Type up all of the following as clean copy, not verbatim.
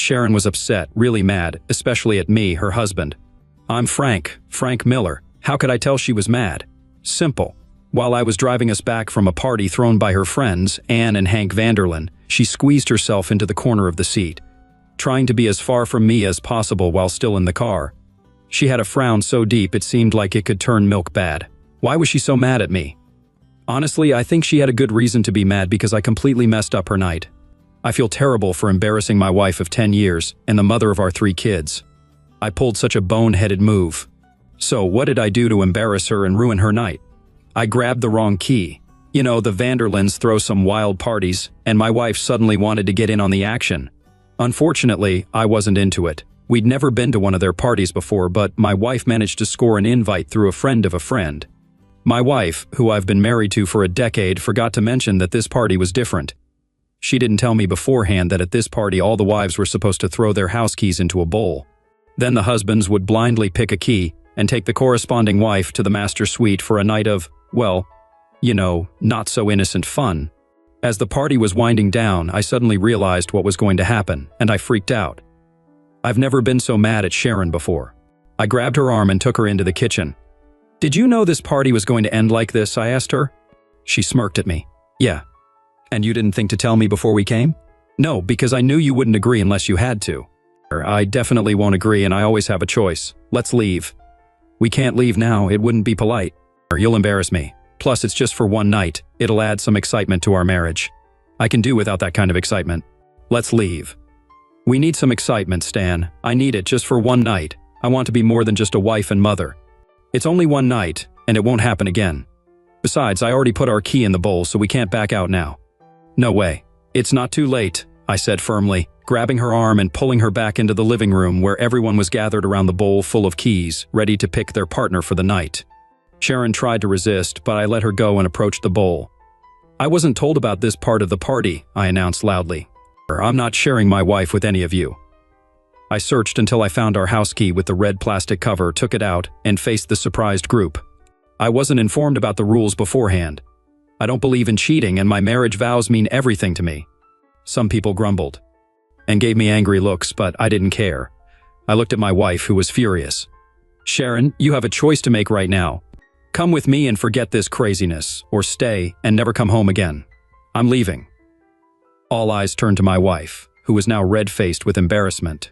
Sharon was upset, really mad, especially at me, her husband. I'm Frank Miller. How could I tell she was mad? Simple. While I was driving us back from a party thrown by her friends, Anne and Hank Vanderlyn, she squeezed herself into the corner of the seat, trying to be as far from me as possible while still in the car. She had a frown so deep it seemed like it could turn milk bad. Why was she so mad at me? Honestly, I think she had a good reason to be mad because I completely messed up her night. I feel terrible for embarrassing my wife of 10 years and the mother of our 3 kids. I pulled such a boneheaded move. So what did I do to embarrass her and ruin her night? I grabbed the wrong key. You know, the Vanderlyns throw some wild parties, and my wife suddenly wanted to get in on the action. Unfortunately, I wasn't into it. We'd never been to one of their parties before, but my wife managed to score an invite through a friend of a friend. My wife, who I've been married to for a decade, forgot to mention that this party was different. She didn't tell me beforehand that at this party all the wives were supposed to throw their house keys into a bowl. Then the husbands would blindly pick a key and take the corresponding wife to the master suite for a night of, well, you know, not so innocent fun. As the party was winding down, I suddenly realized what was going to happen, and I freaked out. I've never been so mad at Sharon before. I grabbed her arm and took her into the kitchen. "Did you know this party was going to end like this?" I asked her. She smirked at me. "Yeah. And you didn't think to tell me before we came?" "No, because I knew you wouldn't agree unless you had to." "I definitely won't agree, and I always have a choice. Let's leave." "We can't leave now, it wouldn't be polite." "You'll embarrass me. Plus, it's just for one night. It'll add some excitement to our marriage. I can do without that kind of excitement. Let's leave." "We need some excitement, Stan. I need it just for one night. I want to be more than just a wife and mother." "It's only one night, and it won't happen again. Besides, I already put our key in the bowl, so we can't back out now." "No way. It's not too late," I said firmly, grabbing her arm and pulling her back into the living room where everyone was gathered around the bowl full of keys, ready to pick their partner for the night. Sharon tried to resist, but I let her go and approached the bowl. "I wasn't told about this part of the party," I announced loudly. "I'm not sharing my wife with any of you." I searched until I found our house key with the red plastic cover, took it out, and faced the surprised group. I wasn't informed about the rules beforehand. I don't believe in cheating, and my marriage vows mean everything to me. Some people grumbled and gave me angry looks, but I didn't care. I looked at my wife, who was furious. "Sharon, you have a choice to make right now. Come with me and forget this craziness, or stay and never come home again. I'm leaving." All eyes turned to my wife, who was now red-faced with embarrassment.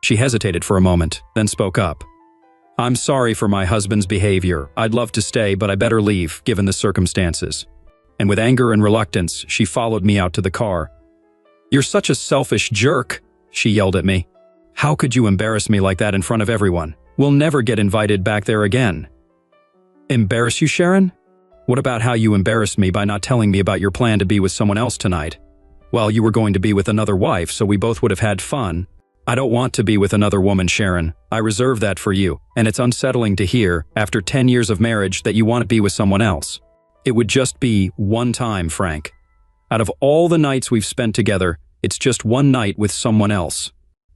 She hesitated for a moment, then spoke up. "I'm sorry for my husband's behavior. I'd love to stay, but I better leave, given the circumstances." And with anger and reluctance, she followed me out to the car. "You're such a selfish jerk," she yelled at me. "How could you embarrass me like that in front of everyone? We'll never get invited back there again." "Embarrass you, Sharon? What about how you embarrassed me by not telling me about your plan to be with someone else tonight? Well, you were going to be with another wife, so we both would have had fun. I don't want to be with another woman, Sharon. I reserve that for you, and it's unsettling to hear, after 10 years of marriage, that you want to be with someone else. It would just be one time, Frank. Out of all the nights we've spent together, it's just one night with someone else.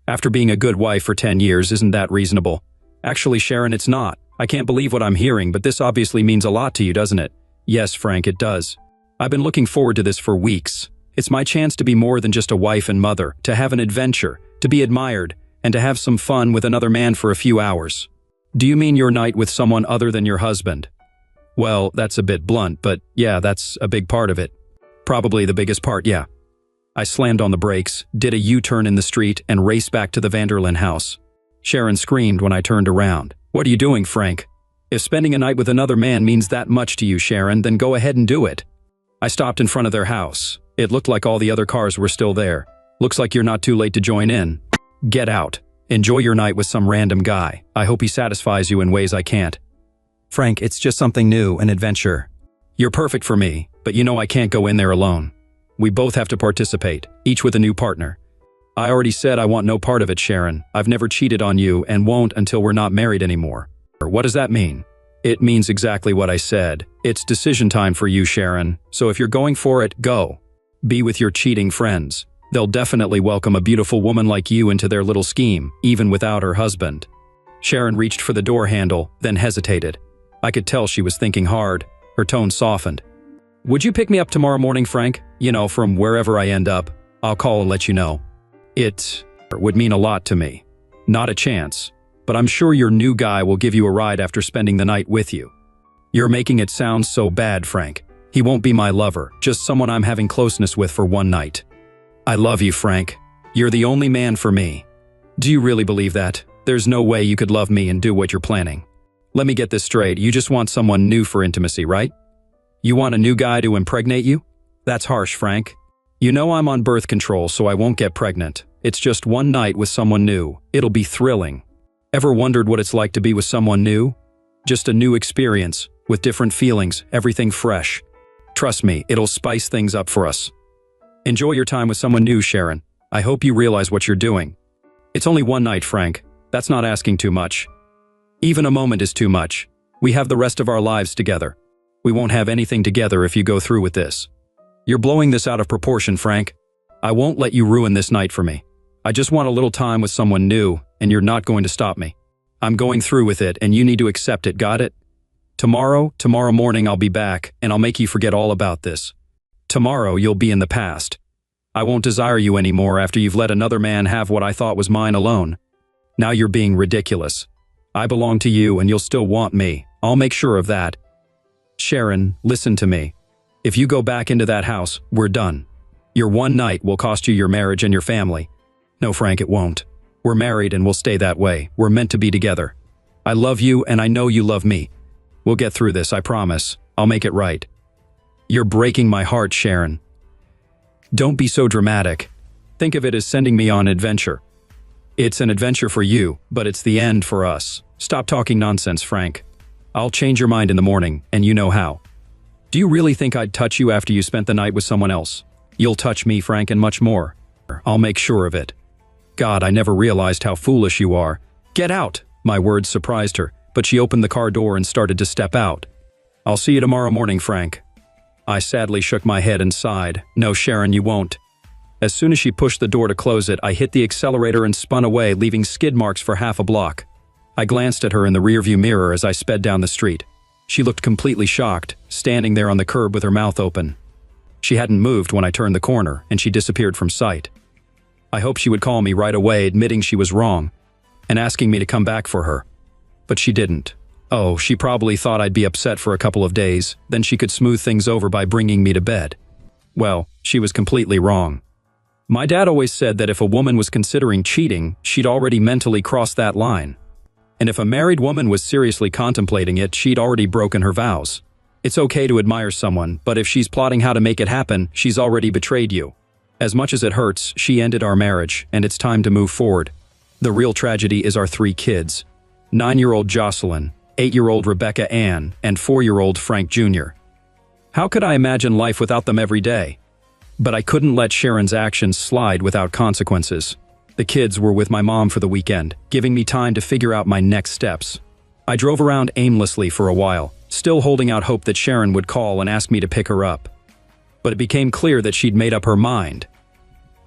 After being a good wife for 10 years, isn't that reasonable?" "Actually, Sharon, it's not. I can't believe what I'm hearing, but this obviously means a lot to you, doesn't it?" "Yes, Frank, it does. I've been looking forward to this for weeks. It's my chance to be more than just a wife and mother, to have an adventure, to be admired, and to have some fun with another man for a few hours." "Do you mean your night with someone other than your husband?" "Well, that's a bit blunt, but yeah, that's a big part of it. Probably the biggest part, yeah." I slammed on the brakes, did a U-turn in the street, and raced back to the Vanderlyn house. Sharon screamed when I turned around. "What are you doing, Frank? If spending a night with another man means that much to you, Sharon, then go ahead and do it." I stopped in front of their house. It looked like all the other cars were still there. "Looks like you're not too late to join in. Get out. Enjoy your night with some random guy. I hope he satisfies you in ways I can't." "Frank, it's just something new, an adventure." "You're perfect for me, but you know I can't go in there alone. We both have to participate, each with a new partner. I already said I want no part of it, Sharon. I've never cheated on you and won't until we're not married anymore." "What does that mean?" "It means exactly what I said. It's decision time for you, Sharon. So if you're going for it, go. Be with your cheating friends. They'll definitely welcome a beautiful woman like you into their little scheme, even without her husband." Sharon reached for the door handle, then hesitated. I could tell she was thinking hard. Her tone softened. "Would you pick me up tomorrow morning, Frank? You know, from wherever I end up. I'll call and let you know." would mean a lot to me. Not a chance. But I'm sure your new guy will give you a ride after spending the night with you. You're making it sound so bad, Frank. He won't be my lover, just someone I'm having closeness with for one night. I love you, Frank. You're the only man for me. Do you really believe that? There's no way you could love me and do what you're planning. Let me get this straight, you just want someone new for intimacy, right? You want a new guy to impregnate you? That's harsh, Frank. You know I'm on birth control, so I won't get pregnant. It's just one night with someone new. It'll be thrilling. Ever wondered what it's like to be with someone new? Just a new experience, with different feelings, everything fresh. Trust me, it'll spice things up for us. Enjoy your time with someone new, Sharon. I hope you realize what you're doing. It's only one night, Frank. That's not asking too much. Even a moment is too much. We have the rest of our lives together. We won't have anything together if you go through with this. You're blowing this out of proportion, Frank. I won't let you ruin this night for me. I just want a little time with someone new, and you're not going to stop me. I'm going through with it, and you need to accept it, got it? Tomorrow morning I'll be back, and I'll make you forget all about this. Tomorrow you'll be in the past. I won't desire you anymore after you've let another man have what I thought was mine alone. Now you're being ridiculous. I belong to you, and you'll still want me. I'll make sure of that. Sharon, listen to me. If you go back into that house, we're done. Your one night will cost you your marriage and your family. No, Frank, it won't. We're married and we'll stay that way. We're meant to be together. I love you and I know you love me. We'll get through this, I promise. I'll make it right. You're breaking my heart, Sharon. Don't be so dramatic. Think of it as sending me on an adventure. It's an adventure for you, but it's the end for us. Stop talking nonsense, Frank. I'll change your mind in the morning, and you know how. Do you really think I'd touch you after you spent the night with someone else? You'll touch me, Frank, and much more. I'll make sure of it. God, I never realized how foolish you are. Get out! My words surprised her, but she opened the car door and started to step out. I'll see you tomorrow morning, Frank. I sadly shook my head and sighed. No, Sharon, you won't. As soon as she pushed the door to close it, I hit the accelerator and spun away, leaving skid marks for half a block. I glanced at her in the rearview mirror as I sped down the street. She looked completely shocked, standing there on the curb with her mouth open. She hadn't moved when I turned the corner, and she disappeared from sight. I hoped she would call me right away, admitting she was wrong, and asking me to come back for her. But she didn't. Oh, she probably thought I'd be upset for a couple of days, then she could smooth things over by bringing me to bed. Well, she was completely wrong. My dad always said that if a woman was considering cheating, she'd already mentally crossed that line. And if a married woman was seriously contemplating it, she'd already broken her vows. It's okay to admire someone, but if she's plotting how to make it happen, she's already betrayed you. As much as it hurts, she ended our marriage, and it's time to move forward. The real tragedy is our 3 kids. 9-year-old Jocelyn, 8-year-old Rebecca Ann, and 4-year-old Frank Jr. How could I imagine life without them every day? But I couldn't let Sharon's actions slide without consequences. The kids were with my mom for the weekend, giving me time to figure out my next steps. I drove around aimlessly for a while, still holding out hope that Sharon would call and ask me to pick her up. But it became clear that she'd made up her mind.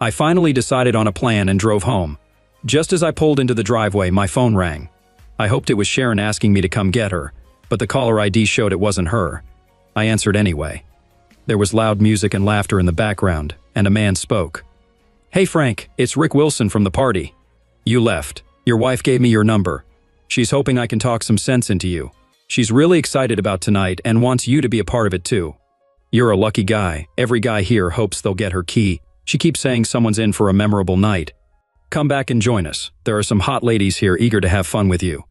I finally decided on a plan and drove home. Just as I pulled into the driveway, my phone rang. I hoped it was Sharon asking me to come get her, but the caller ID showed it wasn't her. I answered anyway. There was loud music and laughter in the background, and a man spoke. "Hey Frank, it's Rick Wilson from the party. You left. Your wife gave me your number. She's hoping I can talk some sense into you. She's really excited about tonight and wants you to be a part of it too. You're a lucky guy. Every guy here hopes they'll get her key. She keeps saying someone's in for a memorable night. Come back and join us. There are some hot ladies here eager to have fun with you."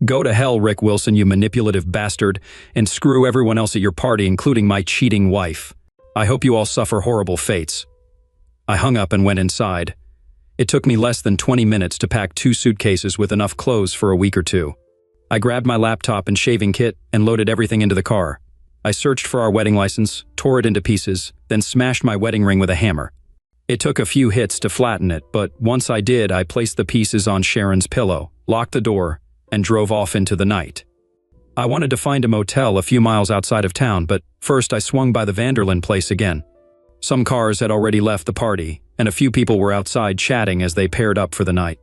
Go to hell, Rick Wilson, you manipulative bastard, and screw everyone else at your party, including my cheating wife. I hope you all suffer horrible fates. I hung up and went inside. It took me less than 20 minutes to pack 2 suitcases with enough clothes for a week or 2. I grabbed my laptop and shaving kit and loaded everything into the car. I searched for our wedding license, tore it into pieces, then smashed my wedding ring with a hammer. It took a few hits to flatten it, but once I did, I placed the pieces on Sharon's pillow, locked the door, and drove off into the night. I wanted to find a motel a few miles outside of town, but first I swung by the Vanderlyn place again. Some cars had already left the party, and a few people were outside chatting as they paired up for the night.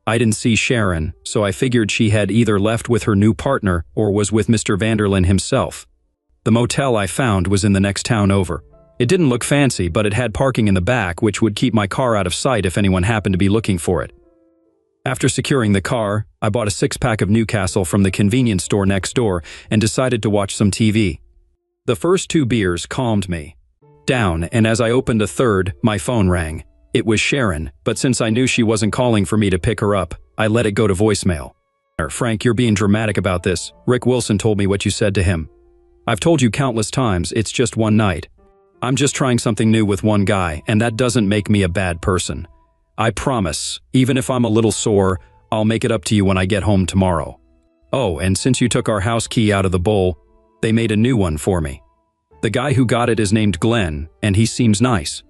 I didn't see Sharon, so I figured she had either left with her new partner or was with Mr. Vanderlyn himself. The motel I found was in the next town over. It didn't look fancy, but it had parking in the back, which would keep my car out of sight if anyone happened to be looking for it. After securing the car, I bought a 6-pack of Newcastle from the convenience store next door and decided to watch some TV. The first 2 beers calmed me down, and as I opened a third, my phone rang. It was Sharon, but since I knew she wasn't calling for me to pick her up, I let it go to voicemail. "Frank, you're being dramatic about this. Rick Wilson told me what you said to him. I've told you countless times, it's just one night. I'm just trying something new with one guy, and that doesn't make me a bad person. I promise, even if I'm a little sore, I'll make it up to you when I get home tomorrow. Oh, and since you took our house key out of the bowl, they made a new one for me. The guy who got it is named Glenn, and he seems nice.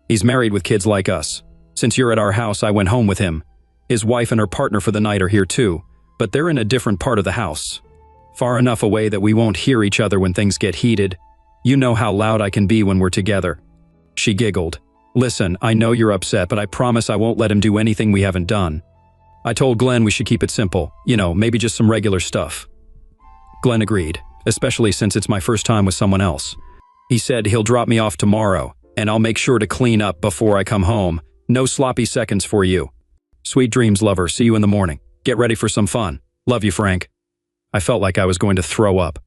He's married with kids like us. Since you're at our house, I went home with him. His wife and her partner for the night are here too, but they're in a different part of the house. Far enough away that we won't hear each other when things get heated. You know how loud I can be when we're together." She giggled. "Listen, I know you're upset, but I promise I won't let him do anything we haven't done. I told Glenn we should keep it simple. You know, maybe just some regular stuff." Glenn agreed, especially since it's my first time with someone else. He said he'll drop me off tomorrow, and I'll make sure to clean up before I come home. No sloppy seconds for you. Sweet dreams, lover. See you in the morning. Get ready for some fun. Love you, Frank. I felt like I was going to throw up.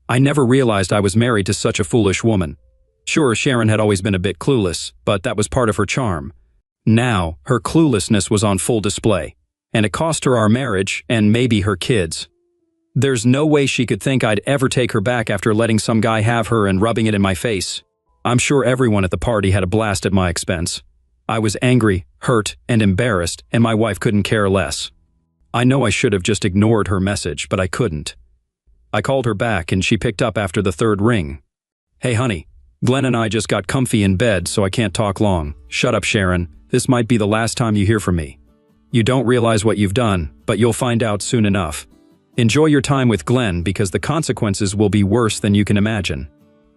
I never realized I was married to such a foolish woman. Sure, Sharon had always been a bit clueless, but that was part of her charm. Now, her cluelessness was on full display, and it cost her our marriage and maybe her kids. There's no way she could think I'd ever take her back after letting some guy have her and rubbing it in my face. I'm sure everyone at the party had a blast at my expense. I was angry, hurt, and embarrassed, and my wife couldn't care less. I know I should have just ignored her message, but I couldn't. I called her back, and she picked up after the third ring. "Hey, honey, Glenn and I just got comfy in bed, so I can't talk long. Shut up, Sharon. This might be the last time you hear from me. You don't realize what you've done, but you'll find out soon enough. Enjoy your time with Glenn because the consequences will be worse than you can imagine.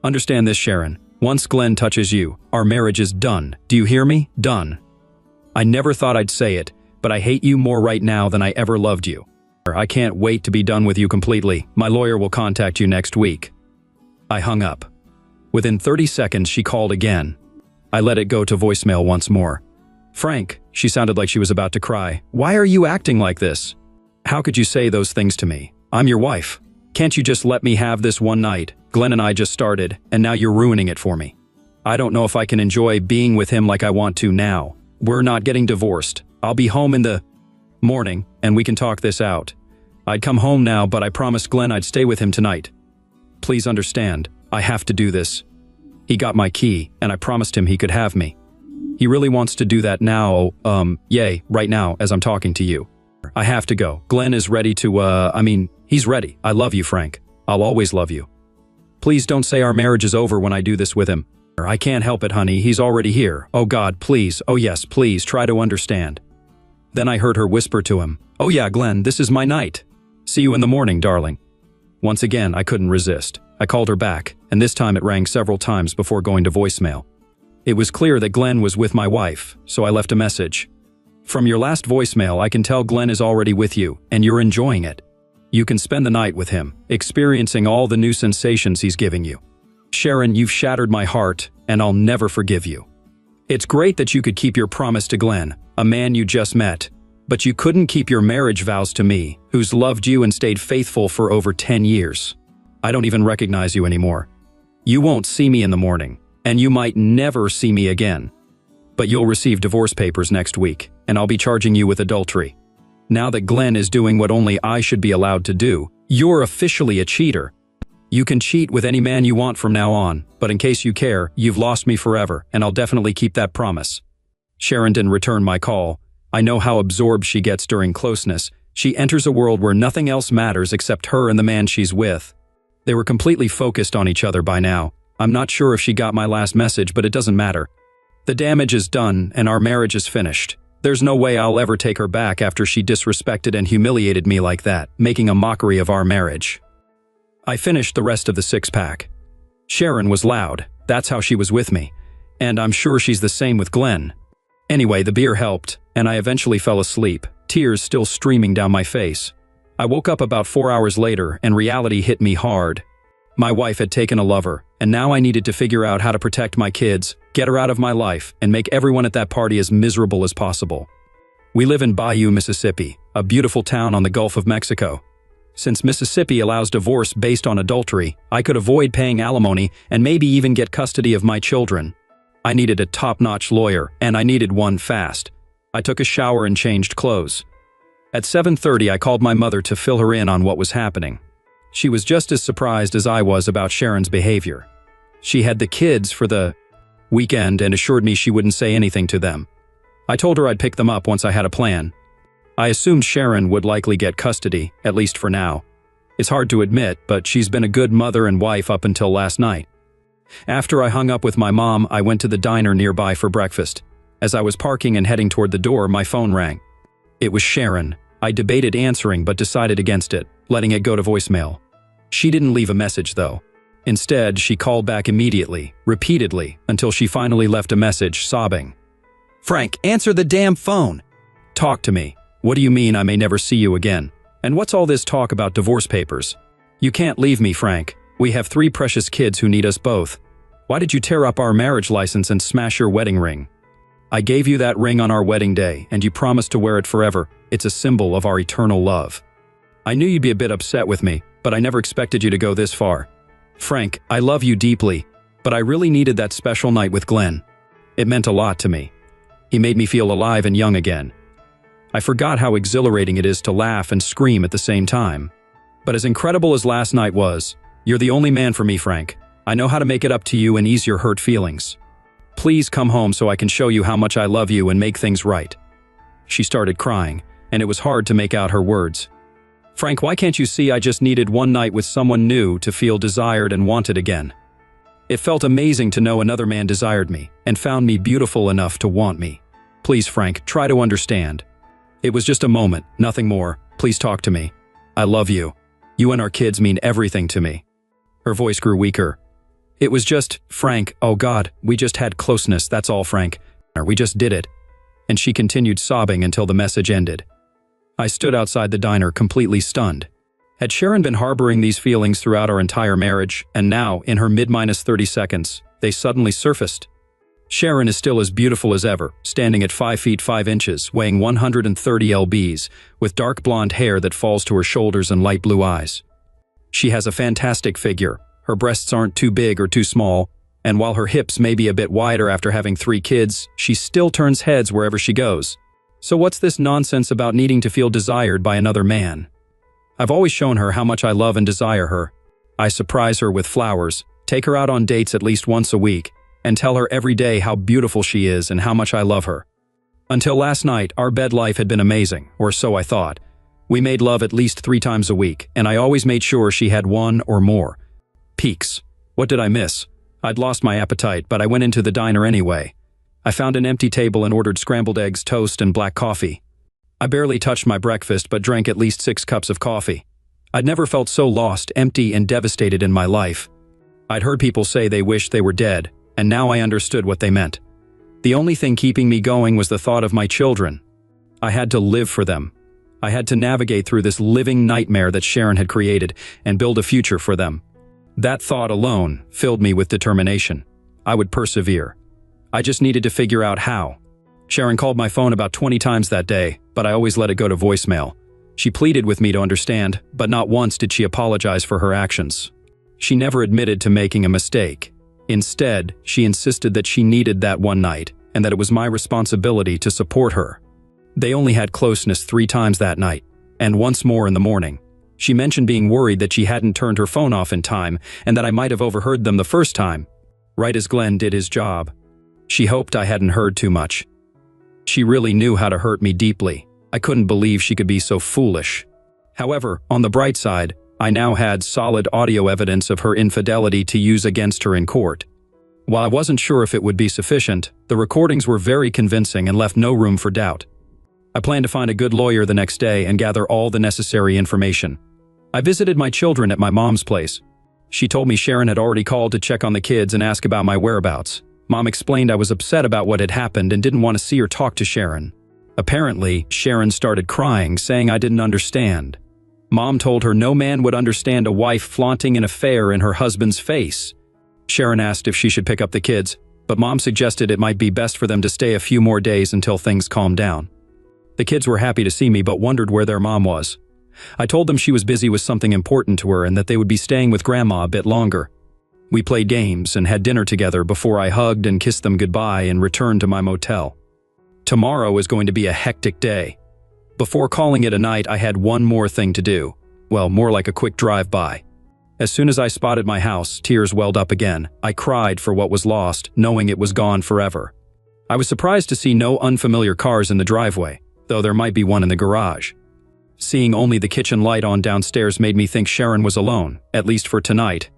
Understand this, Sharon. Once Glenn touches you, our marriage is done. Do you hear me? Done. I never thought I'd say it, but I hate you more right now than I ever loved you. I can't wait to be done with you completely. My lawyer will contact you next week." I hung up. Within 30 seconds, she called again. I let it go to voicemail once more. "Frank," she sounded like she was about to cry. "Why are you acting like this? How could you say those things to me? I'm your wife. Can't you just let me have this one night? Glenn and I just started, and now you're ruining it for me. I don't know if I can enjoy being with him like I want to now. We're not getting divorced. I'll be home in the morning, and we can talk this out. I'd come home now, but I promised Glenn I'd stay with him tonight. Please understand, I have to do this. He got my key, and I promised him he could have me. He really wants to do that now, right now as I'm talking to you. I have to go. Glenn is ready to, he's ready. I love you, Frank. I'll always love you. Please don't say our marriage is over when I do this with him. I can't help it, honey. He's already here. Oh God, please. Oh yes, please, try to understand." Then I heard her whisper to him, "Oh yeah, Glenn, this is my night. See you in the morning, darling." Once again, I couldn't resist. I called her back, and this time it rang several times before going to voicemail. It was clear that Glenn was with my wife, so I left a message. "From your last voicemail, I can tell Glenn is already with you, and you're enjoying it. You can spend the night with him, experiencing all the new sensations he's giving you. Sharon, you've shattered my heart, and I'll never forgive you. It's great that you could keep your promise to Glenn, a man you just met, but you couldn't keep your marriage vows to me, who's loved you and stayed faithful for over 10 years. I don't even recognize you anymore. You won't see me in the morning, and you might never see me again. But you'll receive divorce papers next week, and I'll be charging you with adultery. Now that Glenn is doing what only I should be allowed to do, you're officially a cheater. You can cheat with any man you want from now on, but in case you care, you've lost me forever, and I'll definitely keep that promise." Sharon didn't return my call. I know how absorbed she gets during closeness. She enters a world where nothing else matters except her and the man she's with. They were completely focused on each other by now. I'm not sure if she got my last message, but it doesn't matter. The damage is done, and our marriage is finished. There's no way I'll ever take her back after she disrespected and humiliated me like that, making a mockery of our marriage. I finished the rest of the 6-pack. Sharon was loud. That's how she was with me. And I'm sure she's the same with Glenn. Anyway, the beer helped, and I eventually fell asleep, tears still streaming down my face. I woke up about 4 hours later, and reality hit me hard. My wife had taken a lover, and now I needed to figure out how to protect my kids, get her out of my life, and make everyone at that party as miserable as possible. We live in Bayou, Mississippi, a beautiful town on the Gulf of Mexico. Since Mississippi allows divorce based on adultery, I could avoid paying alimony and maybe even get custody of my children. I needed a top-notch lawyer, and I needed one fast. I took a shower and changed clothes. At 7:30, I called my mother to fill her in on what was happening. She was just as surprised as I was about Sharon's behavior. She had the kids for the weekend and assured me she wouldn't say anything to them. I told her I'd pick them up once I had a plan. I assumed Sharon would likely get custody, at least for now. It's hard to admit, but she's been a good mother and wife up until last night. After I hung up with my mom, I went to the diner nearby for breakfast. As I was parking and heading toward the door, my phone rang. It was Sharon. I debated answering but decided against it, letting it go to voicemail. She didn't leave a message, though. Instead, she called back immediately, repeatedly, until she finally left a message, sobbing. "Frank, answer the damn phone!" "Talk to me. What do you mean I may never see you again? And what's all this talk about divorce papers? You can't leave me, Frank. We have 3 precious kids who need us both. Why did you tear up our marriage license and smash your wedding ring? I gave you that ring on our wedding day, and you promised to wear it forever. It's a symbol of our eternal love. I knew you'd be a bit upset with me, but I never expected you to go this far. Frank, I love you deeply, but I really needed that special night with Glenn. It meant a lot to me. He made me feel alive and young again. I forgot how exhilarating it is to laugh and scream at the same time. But as incredible as last night was, you're the only man for me, Frank. I know how to make it up to you and ease your hurt feelings. Please come home so I can show you how much I love you and make things right." She started crying, and it was hard to make out her words. "Frank, why can't you see I just needed one night with someone new to feel desired and wanted again? It felt amazing to know another man desired me and found me beautiful enough to want me. Please, Frank, try to understand. It was just a moment, nothing more. Please talk to me. I love you. You and our kids mean everything to me." Her voice grew weaker. "It was just, Frank, oh God, we just had closeness, that's all, Frank. We just did it." And she continued sobbing until the message ended. I stood outside the diner completely stunned. Had Sharon been harboring these feelings throughout our entire marriage, and now, in her mid-30 seconds, they suddenly surfaced? Sharon is still as beautiful as ever, standing at 5 feet 5 inches, weighing 130 lbs, with dark blonde hair that falls to her shoulders and light blue eyes. She has a fantastic figure. Her breasts aren't too big or too small, and while her hips may be a bit wider after having 3 kids, she still turns heads wherever she goes. So what's this nonsense about needing to feel desired by another man? I've always shown her how much I love and desire her. I surprise her with flowers, take her out on dates at least once a week, and tell her every day how beautiful she is and how much I love her. Until last night, our bed life had been amazing, or so I thought. We made love at least 3 times a week, and I always made sure she had 1 or more. Peaks. What did I miss? I'd lost my appetite, but I went into the diner anyway. I found an empty table and ordered scrambled eggs, toast, and black coffee. I barely touched my breakfast, but drank at least 6 cups of coffee. I'd never felt so lost, empty, and devastated in my life. I'd heard people say they wished they were dead, and now I understood what they meant. The only thing keeping me going was the thought of my children. I had to live for them. I had to navigate through this living nightmare that Sharon had created and build a future for them. That thought alone filled me with determination. I would persevere. I just needed to figure out how. Sharon called my phone about 20 times that day, but I always let it go to voicemail. She pleaded with me to understand, but not once did she apologize for her actions. She never admitted to making a mistake. Instead, she insisted that she needed that one night and that it was my responsibility to support her. They only had closeness 3 times that night, and once more in the morning. She mentioned being worried that she hadn't turned her phone off in time and that I might have overheard them the first time, right as Glenn did his job. She hoped I hadn't heard too much. She really knew how to hurt me deeply. I couldn't believe she could be so foolish. However, on the bright side, I now had solid audio evidence of her infidelity to use against her in court. While I wasn't sure if it would be sufficient, the recordings were very convincing and left no room for doubt. I planned to find a good lawyer the next day and gather all the necessary information. I visited my children at my mom's place. She told me Sharon had already called to check on the kids and ask about my whereabouts. Mom explained I was upset about what had happened and didn't want to see or talk to Sharon. Apparently, Sharon started crying, saying I didn't understand. Mom told her no man would understand a wife flaunting an affair in her husband's face. Sharon asked if she should pick up the kids, but Mom suggested it might be best for them to stay a few more days until things calmed down. The kids were happy to see me but wondered where their mom was. I told them she was busy with something important to her and that they would be staying with Grandma a bit longer. We played games and had dinner together before I hugged and kissed them goodbye and returned to my motel. Tomorrow is going to be a hectic day. Before calling it a night, I had one more thing to do. Well, more like a quick drive-by. As soon as I spotted my house, tears welled up again. I cried for what was lost, knowing it was gone forever. I was surprised to see no unfamiliar cars in the driveway, though there might be one in the garage. Seeing only the kitchen light on downstairs made me think Sharon was alone, at least for tonight.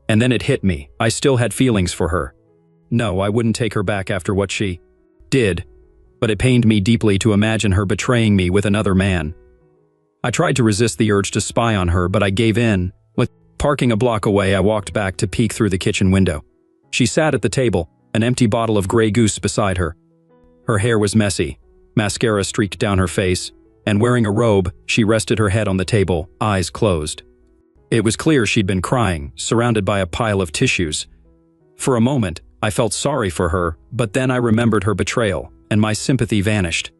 And then it hit me. I still had feelings for her. No, I wouldn't take her back after what she did, but it pained me deeply to imagine her betraying me with another man. I tried to resist the urge to spy on her, but I gave in. Parking a block away, I walked back to peek through the kitchen window. She sat at the table, an empty bottle of Grey Goose beside her. Her hair was messy, mascara streaked down her face, and wearing a robe, she rested her head on the table, eyes closed. It was clear she'd been crying, surrounded by a pile of tissues. For a moment, I felt sorry for her, but then I remembered her betrayal, and my sympathy vanished.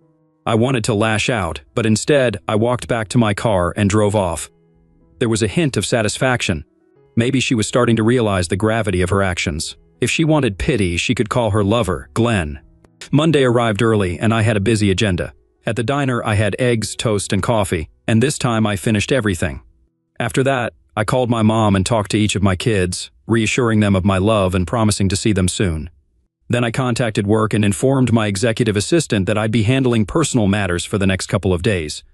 I wanted to lash out, but instead, I walked back to my car and drove off. There was a hint of satisfaction. Maybe she was starting to realize the gravity of her actions. If she wanted pity, she could call her lover, Glenn. Monday arrived early, and I had a busy agenda. At the diner, I had eggs, toast, and coffee, and this time I finished everything. After that, I called my mom and talked to each of my kids, reassuring them of my love and promising to see them soon. Then I contacted work and informed my executive assistant that I'd be handling personal matters for the next couple of days.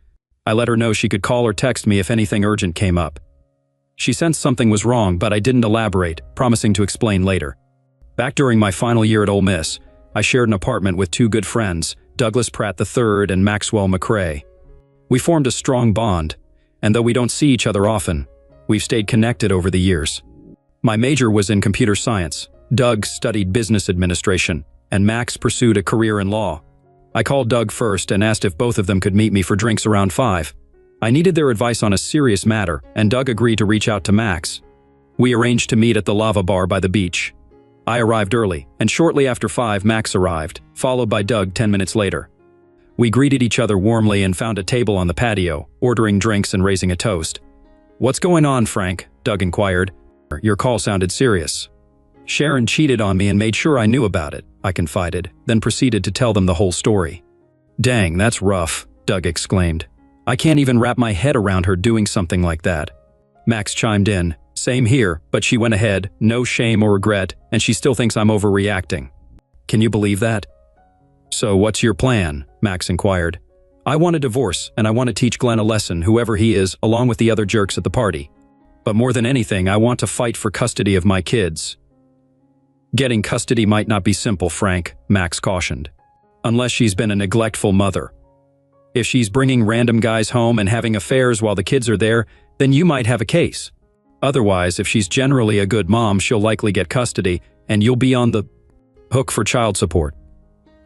I let her know she could call or text me if anything urgent came up. She sensed something was wrong, but I didn't elaborate, promising to explain later. Back during my final year at Ole Miss, I shared an apartment with two good friends, Douglas Pratt III and Maxwell McRae. We formed a strong bond, and though we don't see each other often, we've stayed connected over the years. My major was in computer science. Doug studied business administration, and Max pursued a career in law. I called Doug first and asked if both of them could meet me for drinks around 5. I needed their advice on a serious matter, and Doug agreed to reach out to Max. We arranged to meet at the Lava Bar by the beach. I arrived early, and shortly after 5, Max arrived, followed by Doug 10 minutes later. We greeted each other warmly and found a table on the patio, ordering drinks and raising a toast. "What's going on, Frank?" Doug inquired. "Your call sounded serious." "Sharon cheated on me and made sure I knew about it," I confided, then proceeded to tell them the whole story. "Dang, that's rough," Doug exclaimed. "I can't even wrap my head around her doing something like that." Max chimed in. "Same here, but she went ahead, no shame or regret, and she still thinks I'm overreacting." "Can you believe that?" "So what's your plan?" Max inquired. "I want a divorce, and I want to teach Glenn a lesson, whoever he is, along with the other jerks at the party. But more than anything, I want to fight for custody of my kids." "Getting custody might not be simple, Frank," Max cautioned. "Unless she's been a neglectful mother. If she's bringing random guys home and having affairs while the kids are there, then you might have a case. Otherwise, if she's generally a good mom, she'll likely get custody, and you'll be on the hook for child support."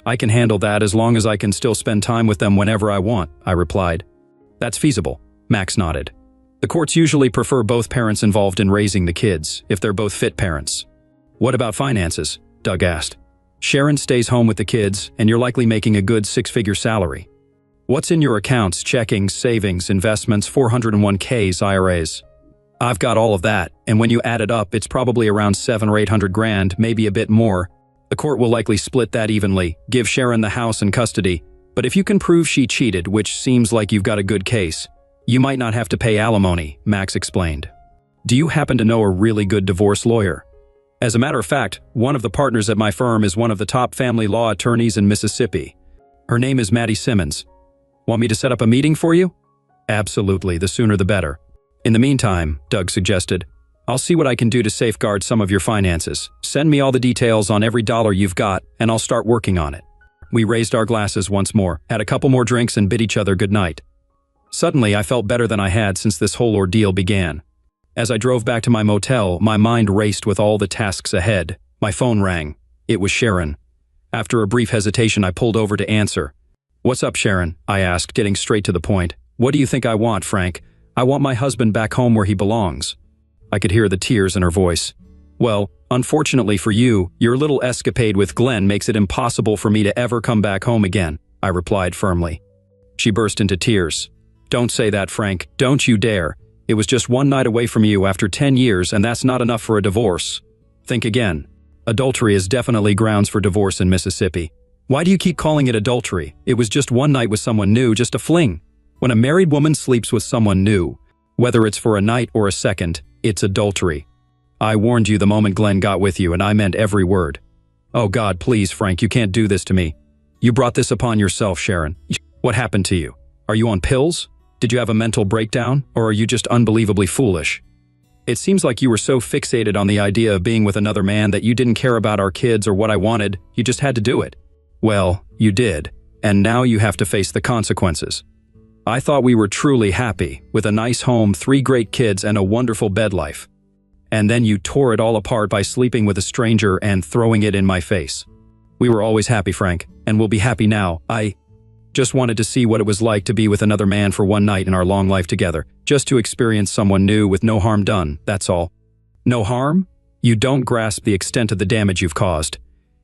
"I can handle that as long as I can still spend time with them whenever I want," I replied. "That's feasible," Max nodded. "The courts usually prefer both parents involved in raising the kids, if they're both fit parents." "What about finances?" Doug asked. "Sharon stays home with the kids, and you're likely making a good 6-figure salary. What's in your accounts, checkings, savings, investments, 401ks, IRAs?" "I've got all of that, and when you add it up, it's probably around 700 or 800 grand, maybe a bit more. The court will likely split that evenly, give Sharon the house and custody, but if you can prove she cheated, which seems like you've got a good case, you might not have to pay alimony," Max explained. "Do you happen to know a really good divorce lawyer?" "As a matter of fact, one of the partners at my firm is one of the top family law attorneys in Mississippi. Her name is Maddie Simmons. Want me to set up a meeting for you?" "Absolutely, the sooner the better." "In the meantime," Doug suggested, "I'll see what I can do to safeguard some of your finances. Send me all the details on every dollar you've got, and I'll start working on it." We raised our glasses once more, had a couple more drinks, and bid each other good night. Suddenly, I felt better than I had since this whole ordeal began. As I drove back to my motel, my mind raced with all the tasks ahead. My phone rang. It was Sharon. After a brief hesitation, I pulled over to answer. "What's up, Sharon?" I asked, getting straight to the point. "What do you think I want, Frank? I want my husband back home where he belongs." I could hear the tears in her voice. "Well, unfortunately for you, your little escapade with Glenn makes it impossible for me to ever come back home again," I replied firmly. She burst into tears. "Don't say that, Frank. Don't you dare. It was just one night away from you after 10 years, and that's not enough for a divorce. Think again. Adultery is definitely grounds for divorce in Mississippi. Why do you keep calling it adultery? It was just one night with someone new, just a fling. When a married woman sleeps with someone new, whether it's for a night or a second, it's adultery. I warned you the moment Glenn got with you, and I meant every word." "Oh God, please, Frank, you can't do this to me. You brought this upon yourself, Sharon. What happened to you? Are you on pills? Did you have a mental breakdown, or are you just unbelievably foolish? It seems like you were so fixated on the idea of being with another man that you didn't care about our kids or what I wanted. You just had to do it." "Well, you did, and now you have to face the consequences. I thought we were truly happy, with a nice home, 3 great kids, and a wonderful bed life. And then you tore it all apart by sleeping with a stranger and throwing it in my face. We were always happy, Frank, and we'll be happy now. I just wanted to see what it was like to be with another man for one night in our long life together, just to experience someone new with no harm done, that's all." "No harm? You don't grasp the extent of the damage you've caused.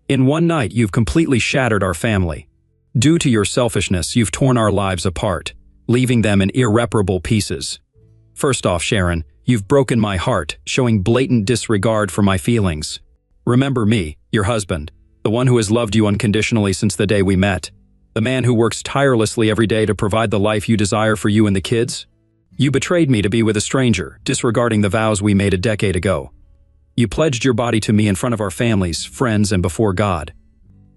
In one night, you've completely shattered our family. Due to your selfishness, you've torn our lives apart, leaving them in irreparable pieces. First off, Sharon, you've broken my heart, showing blatant disregard for my feelings. Remember me, your husband, the one who has loved you unconditionally since the day we met, the man who works tirelessly every day to provide the life you desire for you and the kids? You betrayed me to be with a stranger, disregarding the vows we made a decade ago. You pledged your body to me in front of our families, friends, and before God.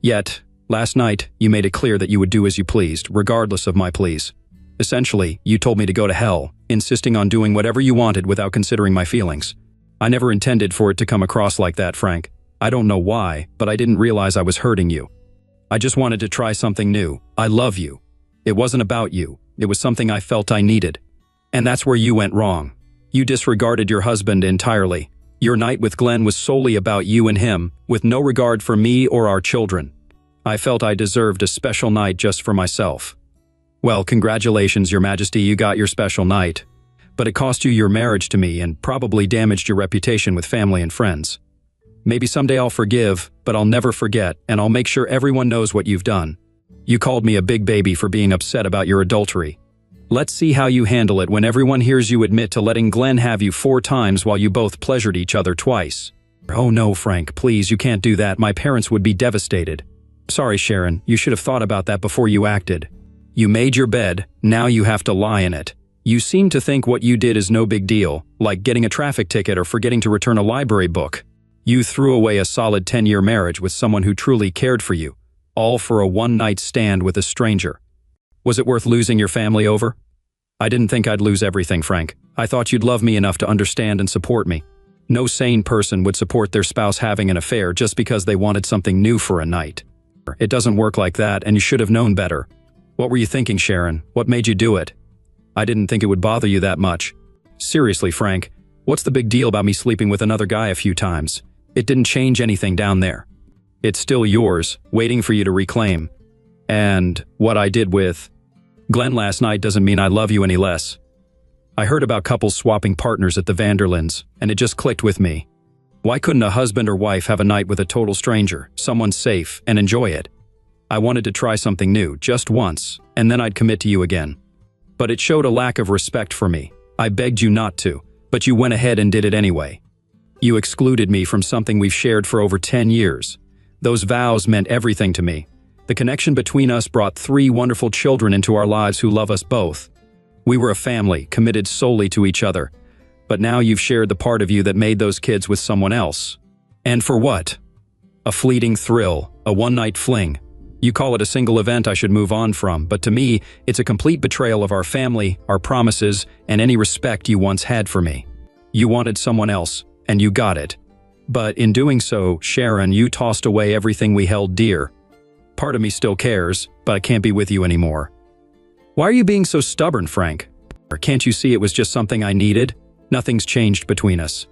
Yet, last night, you made it clear that you would do as you pleased, regardless of my pleas. Essentially, you told me to go to hell, insisting on doing whatever you wanted without considering my feelings. I never intended for it to come across like that, Frank. I don't know why, but I didn't realize I was hurting you. I just wanted to try something new. I love you. It wasn't about you. It was something I felt I needed. And that's where you went wrong. You disregarded your husband entirely. Your night with Glenn was solely about you and him, with no regard for me or our children. I felt I deserved a special night just for myself. Well, congratulations, Your Majesty, you got your special night. But it cost you your marriage to me and probably damaged your reputation with family and friends. Maybe someday I'll forgive, but I'll never forget, and I'll make sure everyone knows what you've done. You called me a big baby for being upset about your adultery. Let's see how you handle it when everyone hears you admit to letting Glenn have you 4 times while you both pleasured each other twice. Oh no, Frank, please, you can't do that. My parents would be devastated. Sorry, Sharon, you should have thought about that before you acted. You made your bed, now you have to lie in it. You seem to think what you did is no big deal, like getting a traffic ticket or forgetting to return a library book. You threw away a solid 10-year marriage with someone who truly cared for you, all for a one-night stand with a stranger. Was it worth losing your family over? I didn't think I'd lose everything, Frank. I thought you'd love me enough to understand and support me. No sane person would support their spouse having an affair just because they wanted something new for a night. It doesn't work like that, and you should have known better. What were you thinking, Sharon? What made you do it? I didn't think it would bother you that much. Seriously, Frank, what's the big deal about me sleeping with another guy a few times? It didn't change anything down there. It's still yours, waiting for you to reclaim. And what I did with Glenn last night doesn't mean I love you any less. I heard about couples swapping partners at the Vanderlins, and it just clicked with me. Why couldn't a husband or wife have a night with a total stranger, someone safe, and enjoy it? I wanted to try something new, just once, and then I'd commit to you again. But it showed a lack of respect for me. I begged you not to, but you went ahead and did it anyway. You excluded me from something we've shared for over 10 years. Those vows meant everything to me. The connection between us brought 3 wonderful children into our lives who love us both. We were a family, committed solely to each other. But now you've shared the part of you that made those kids with someone else. And for what? A fleeting thrill, a one-night fling. You call it a single event I should move on from, but to me, it's a complete betrayal of our family, our promises, and any respect you once had for me. You wanted someone else, and you got it. But in doing so, Sharon, you tossed away everything we held dear. Part of me still cares, but I can't be with you anymore. Why are you being so stubborn, Frank? Or can't you see it was just something I needed? Nothing's changed between us.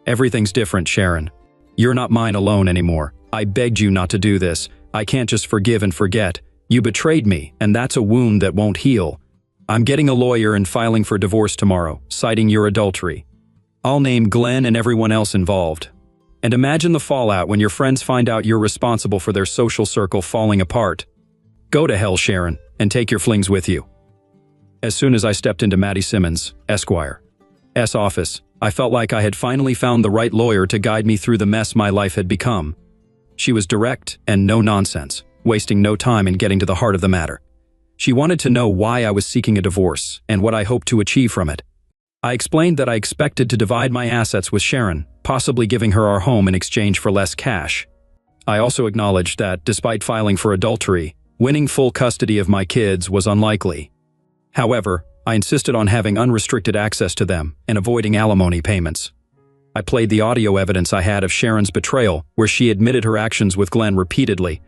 Everything's different, Sharon. You're not mine alone anymore. I begged you not to do this. I can't just forgive and forget. You betrayed me, and that's a wound that won't heal. I'm getting a lawyer and filing for divorce tomorrow, citing your adultery. I'll name Glenn and everyone else involved. And imagine the fallout when your friends find out you're responsible for their social circle falling apart. Go to hell, Sharon, and take your flings with you." As soon as I stepped into Maddie Simmons, Esquire's office, I felt like I had finally found the right lawyer to guide me through the mess my life had become. She was direct and no nonsense, wasting no time in getting to the heart of the matter. She wanted to know why I was seeking a divorce and what I hoped to achieve from it. I explained that I expected to divide my assets with Sharon, possibly giving her our home in exchange for less cash. I also acknowledged that, despite filing for adultery, winning full custody of my kids was unlikely. However, I insisted on having unrestricted access to them and avoiding alimony payments. I played the audio evidence I had of Sharon's betrayal, where she admitted her actions with Glenn repeatedly.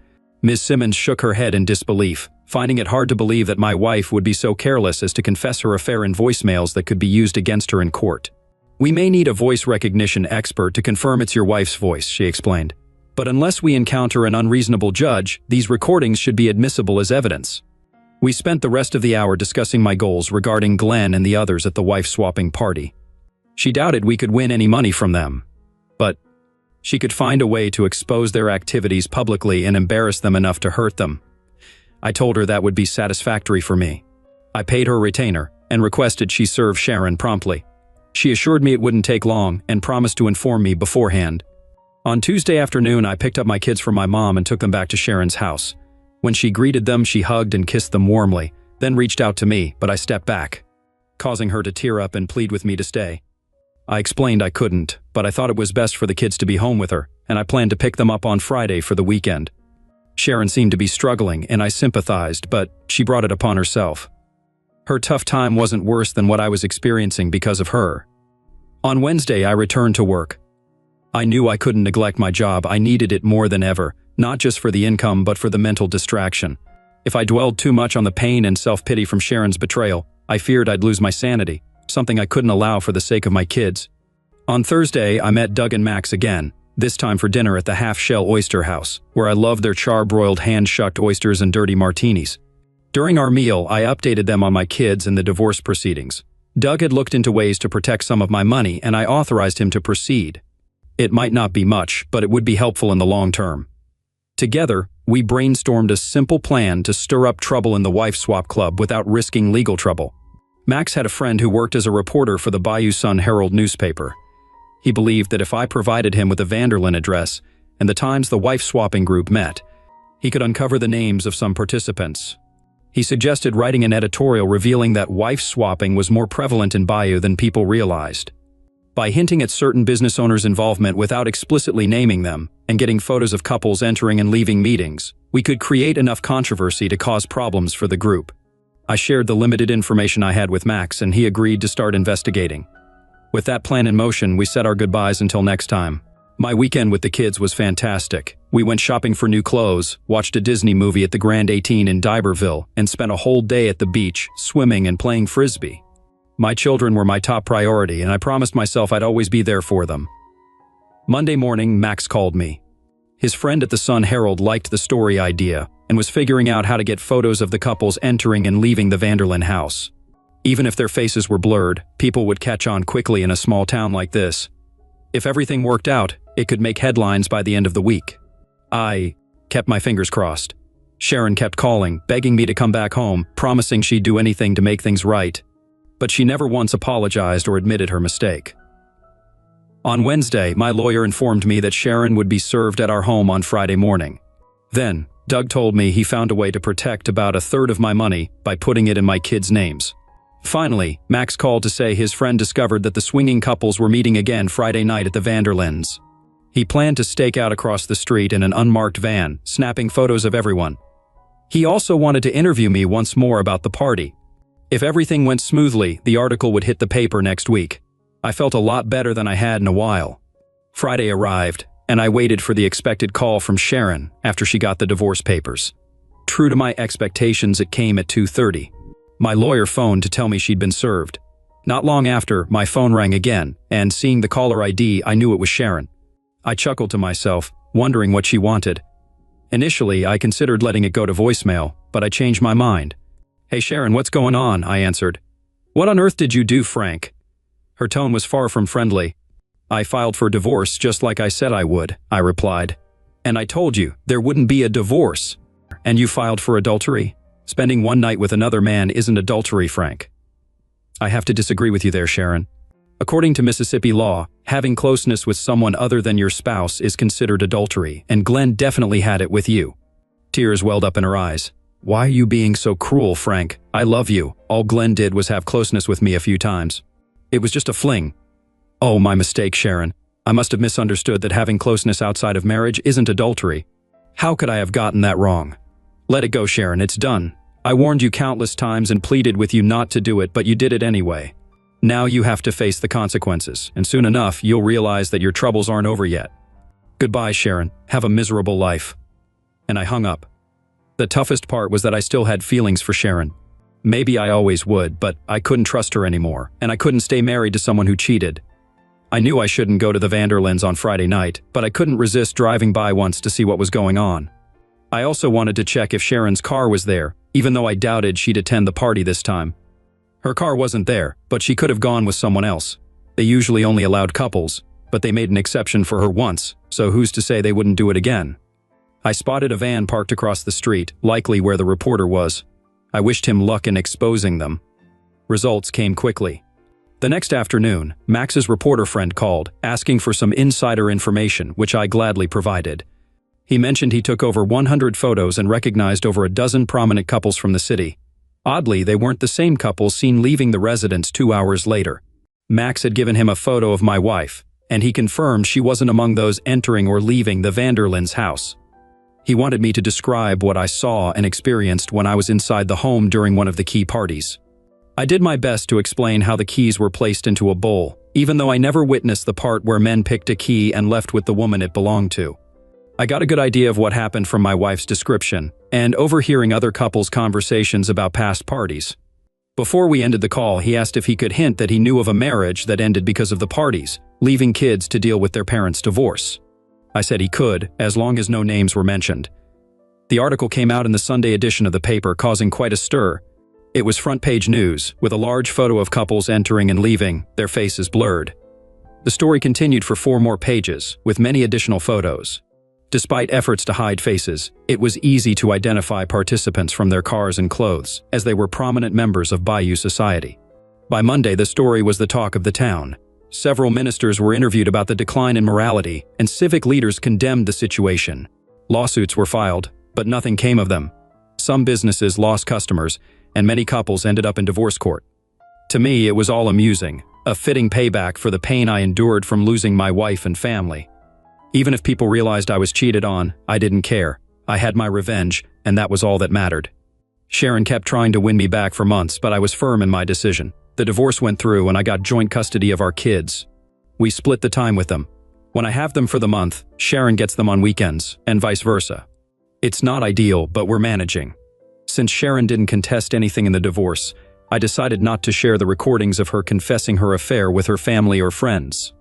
Ms. Simmons shook her head in disbelief, finding it hard to believe that my wife would be so careless as to confess her affair in voicemails that could be used against her in court. "We may need a voice recognition expert to confirm it's your wife's voice," she explained. "But unless we encounter an unreasonable judge, these recordings should be admissible as evidence." We spent the rest of the hour discussing my goals regarding Glenn and the others at the wife-swapping party. She doubted we could win any money from them, but she could find a way to expose their activities publicly and embarrass them enough to hurt them. I told her that would be satisfactory for me. I paid her a retainer and requested she serve Sharon promptly. She assured me it wouldn't take long and promised to inform me beforehand. On Tuesday afternoon, I picked up my kids from my mom and took them back to Sharon's house. When she greeted them, she hugged and kissed them warmly, then reached out to me, but I stepped back, causing her to tear up and plead with me to stay. I explained I couldn't, but I thought it was best for the kids to be home with her, and I planned to pick them up on Friday for the weekend. Sharon seemed to be struggling, and I sympathized, but she brought it upon herself. Her tough time wasn't worse than what I was experiencing because of her. On Wednesday, I returned to work. I knew I couldn't neglect my job. I needed it more than ever, not just for the income but for the mental distraction. If I dwelled too much on the pain and self-pity from Sharon's betrayal, I feared I'd lose my sanity, something I couldn't allow for the sake of my kids. On Thursday, I met Doug and Max again, this time for dinner at the Half-Shell Oyster House, where I loved their char-broiled hand-shucked oysters and dirty martinis. During our meal, I updated them on my kids and the divorce proceedings. Doug had looked into ways to protect some of my money, and I authorized him to proceed. It might not be much, but it would be helpful in the long term. Together, we brainstormed a simple plan to stir up trouble in the wife swap club without risking legal trouble. Max had a friend who worked as a reporter for the Bayou Sun Herald newspaper. He believed that if I provided him with a Vanderlyn address and the times the wife-swapping group met, he could uncover the names of some participants. He suggested writing an editorial revealing that wife-swapping was more prevalent in Bayou than people realized. By hinting at certain business owners' involvement without explicitly naming them and getting photos of couples entering and leaving meetings, we could create enough controversy to cause problems for the group. I shared the limited information I had with Max, and he agreed to start investigating. With that plan in motion, we said our goodbyes until next time. My weekend with the kids was fantastic. We went shopping for new clothes, watched a Disney movie at the Grand 18 in D'Iberville, and spent a whole day at the beach, swimming and playing frisbee. My children were my top priority, and I promised myself I'd always be there for them. Monday morning, Max called me. His friend at the Sun Herald liked the story idea and was figuring out how to get photos of the couples entering and leaving the Vanderlyn house. Even if their faces were blurred, people would catch on quickly in a small town like this. If everything worked out, it could make headlines by the end of the week. I kept my fingers crossed. Sharon kept calling, begging me to come back home, promising she'd do anything to make things right. But she never once apologized or admitted her mistake. On Wednesday, my lawyer informed me that Sharon would be served at our home on Friday morning. Then, Doug told me he found a way to protect about a third of my money by putting it in my kids' names. Finally, Max called to say his friend discovered that the swinging couples were meeting again Friday night at the Vanderlyns. He planned to stake out across the street in an unmarked van, snapping photos of everyone. He also wanted to interview me once more about the party. If everything went smoothly, the article would hit the paper next week. I felt a lot better than I had in a while. Friday arrived, and I waited for the expected call from Sharon after she got the divorce papers. True to my expectations, it came at 2:30. My lawyer phoned to tell me she'd been served. Not long after, my phone rang again, and seeing the caller ID, I knew it was Sharon. I chuckled to myself, wondering what she wanted. Initially, I considered letting it go to voicemail, but I changed my mind. "Hey Sharon, what's going on?" I answered. "What on earth did you do, Frank?" Her tone was far from friendly. "I filed for divorce just like I said I would," I replied. "And I told you there wouldn't be a divorce. And you filed for adultery? Spending one night with another man isn't adultery, Frank." "I have to disagree with you there, Sharon. According to Mississippi law, having closeness with someone other than your spouse is considered adultery, and Glenn definitely had it with you." Tears welled up in her eyes. "Why are you being so cruel, Frank? I love you. All Glenn did was have closeness with me a few times. It was just a fling." "Oh, my mistake, Sharon. I must have misunderstood that having closeness outside of marriage isn't adultery. How could I have gotten that wrong?" "Let it go, Sharon. It's done. I warned you countless times and pleaded with you not to do it, but you did it anyway. Now you have to face the consequences, and soon enough, you'll realize that your troubles aren't over yet. Goodbye, Sharon. Have a miserable life." And I hung up. The toughest part was that I still had feelings for Sharon. Maybe I always would, but I couldn't trust her anymore, and I couldn't stay married to someone who cheated. I knew I shouldn't go to the Vanderlins on Friday night, but I couldn't resist driving by once to see what was going on. I also wanted to check if Sharon's car was there, even though I doubted she'd attend the party this time. Her car wasn't there, but she could have gone with someone else. They usually only allowed couples, but they made an exception for her once, so who's to say they wouldn't do it again? I spotted a van parked across the street, likely where the reporter was. I wished him luck in exposing them. Results came quickly. The next afternoon, Max's reporter friend called, asking for some insider information, which I gladly provided. He mentioned he took over 100 photos and recognized over a dozen prominent couples from the city. Oddly, they weren't the same couples seen leaving the residence 2 hours later. Max had given him a photo of my wife, and he confirmed she wasn't among those entering or leaving the Vanderlins' house. He wanted me to describe what I saw and experienced when I was inside the home during one of the key parties. I did my best to explain how the keys were placed into a bowl, even though I never witnessed the part where men picked a key and left with the woman it belonged to. I got a good idea of what happened from my wife's description, and overhearing other couples' conversations about past parties. Before we ended the call, he asked if he could hint that he knew of a marriage that ended because of the parties, leaving kids to deal with their parents' divorce. I said he could, as long as no names were mentioned. The article came out in the Sunday edition of the paper, causing quite a stir. It was front-page news, with a large photo of couples entering and leaving, their faces blurred. The story continued for 4 more pages, with many additional photos. Despite efforts to hide faces, it was easy to identify participants from their cars and clothes, as they were prominent members of Bayou society. By Monday, the story was the talk of the town. Several ministers were interviewed about the decline in morality, and civic leaders condemned the situation. Lawsuits were filed, but nothing came of them. Some businesses lost customers, and many couples ended up in divorce court. To me, it was all amusing, a fitting payback for the pain I endured from losing my wife and family. Even if people realized I was cheated on, I didn't care. I had my revenge, and that was all that mattered. Sharon kept trying to win me back for months, but I was firm in my decision. The divorce went through, and I got joint custody of our kids. We split the time with them. When I have them for the month, Sharon gets them on weekends, and vice versa. It's not ideal, but we're managing. Since Sharon didn't contest anything in the divorce, I decided not to share the recordings of her confessing her affair with her family or friends.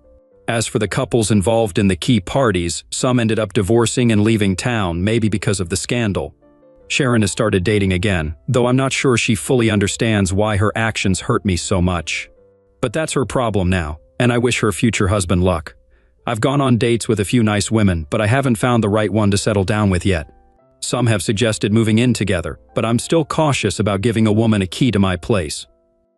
As for the couples involved in the key parties, some ended up divorcing and leaving town, maybe because of the scandal. Sharon has started dating again, though I'm not sure she fully understands why her actions hurt me so much. But that's her problem now, and I wish her future husband luck. I've gone on dates with a few nice women, but I haven't found the right one to settle down with yet. Some have suggested moving in together, but I'm still cautious about giving a woman a key to my place.